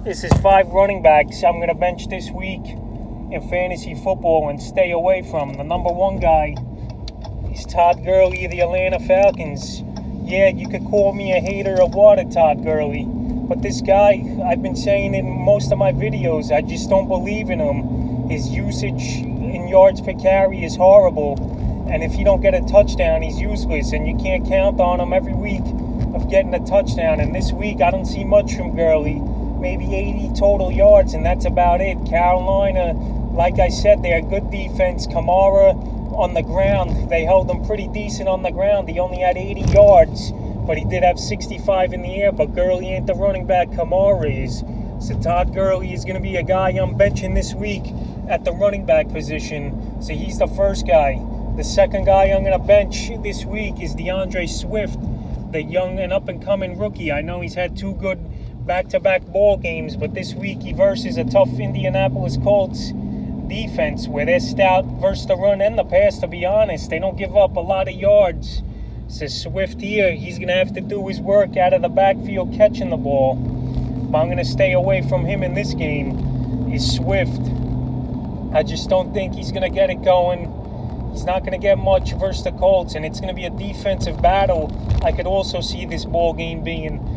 This is 5 running backs I'm going to bench this week in fantasy football and stay away from. The number 1 guy is Todd Gurley of the Atlanta Falcons. Yeah, you could call me a hater of water, Todd Gurley, but this guy, I've been saying in most of my videos, I just don't believe in him. His usage in yards per carry is horrible, and if you don't get a touchdown, he's useless, and you can't count on him every week of getting a touchdown. And this week, I don't see much from Gurley. Maybe 80 total yards, and that's about it. Carolina, like I said, they're a good defense. Kamara on the ground, they held him pretty decent on the ground. He only had 80 yards, but he did have 65 in the air. But Gurley ain't the running back Kamara is. So Todd Gurley is going to be a guy I'm benching this week at the running back position. So he's the first guy. The second guy I'm going to bench this week is DeAndre Swift, the young and up-and-coming rookie. I know he's had 2 good back-to-back ball games, but this week he versus a tough Indianapolis Colts defense where they're stout versus the run and the pass, to be honest. They don't give up a lot of yards. So Swift here, he's going to have to do his work out of the backfield catching the ball. But I'm going to stay away from him in this game is Swift. I just don't think he's going to get it going. He's not going to get much versus the Colts, and it's going to be a defensive battle. I could also see this ball game being.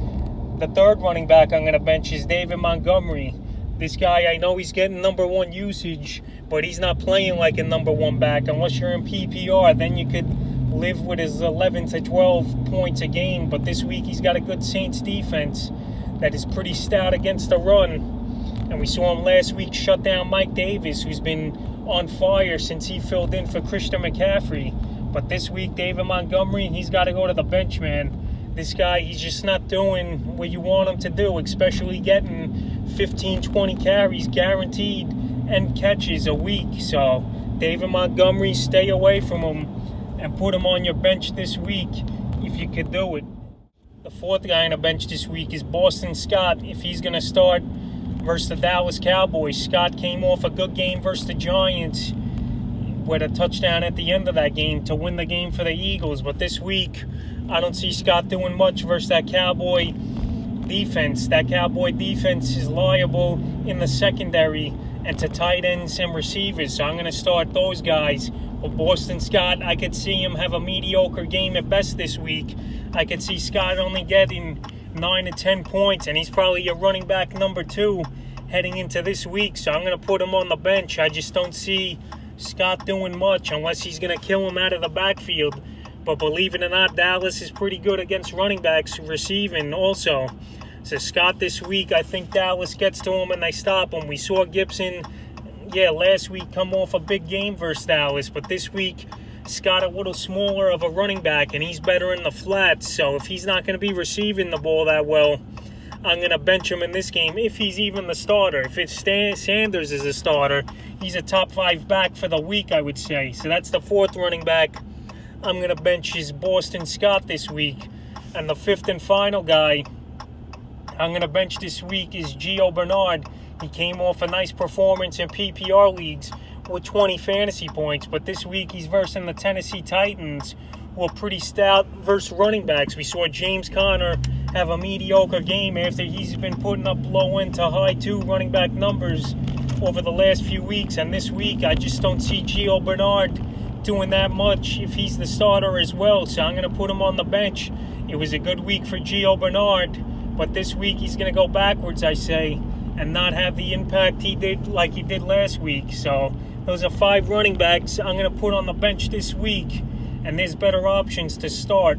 The third running back I'm going to bench is David Montgomery. This guy, I know he's getting number 1 usage, but he's not playing like a number 1 back. Unless you're in PPR, then you could live with his 11 to 12 points a game. But this week he's got a good Saints defense that is pretty stout against the run. And we saw him last week shut down Mike Davis, who's been on fire since he filled in for Christian McCaffrey. But this week, David Montgomery, he's got to go to the bench, man. This guy, he's just not doing what you want him to do, especially getting 15, 20 carries guaranteed and catches a week. So David Montgomery, stay away from him and put him on your bench this week if you could do it. The fourth guy on the bench this week is Boston Scott. If he's going to start versus the Dallas Cowboys, Scott came off a good game versus the Giants with a touchdown at the end of that game to win the game for the Eagles. But this week, I don't see Scott doing much versus that Cowboy defense. That Cowboy defense is liable in the secondary and to tight ends and receivers. So I'm going to start those guys. But Boston Scott, I could see him have a mediocre game at best this week. I could see Scott only getting 9 to 10 points, and he's probably your running back number 2 heading into this week. So I'm going to put him on the bench. I just don't see Scott doing much unless he's going to kill him out of the backfield. But believe it or not, Dallas is pretty good against running backs receiving also. So Scott this week, I think Dallas gets to him and they stop him. We saw Gibson, last week come off a big game versus Dallas. But this week, Scott a little smaller of a running back and he's better in the flats. So if he's not going to be receiving the ball that well, I'm going to bench him in this game if he's even the starter. If it's Sanders is a starter, he's a top 5 back for the week, I would say. So that's the 4th running back I'm going to bench is Boston Scott this week. And the 5th and final guy I'm going to bench this week is Geo Bernard. He came off a nice performance in PPR leagues with 20 fantasy points. But this week he's versing the Tennessee Titans, who are pretty stout versus running backs. We saw James Conner have a mediocre game after he's been putting up low end to high 2 running back numbers over the last few weeks. And this week I just don't see Geo Bernard doing that much if he's the starter as well. So I'm going to put him on the bench. It was a good week for Geo Bernard, but this week he's going to go backwards, I say, and not have the impact he did like he did last week. So those are 5 running backs I'm going to put on the bench this week, and there's better options to start.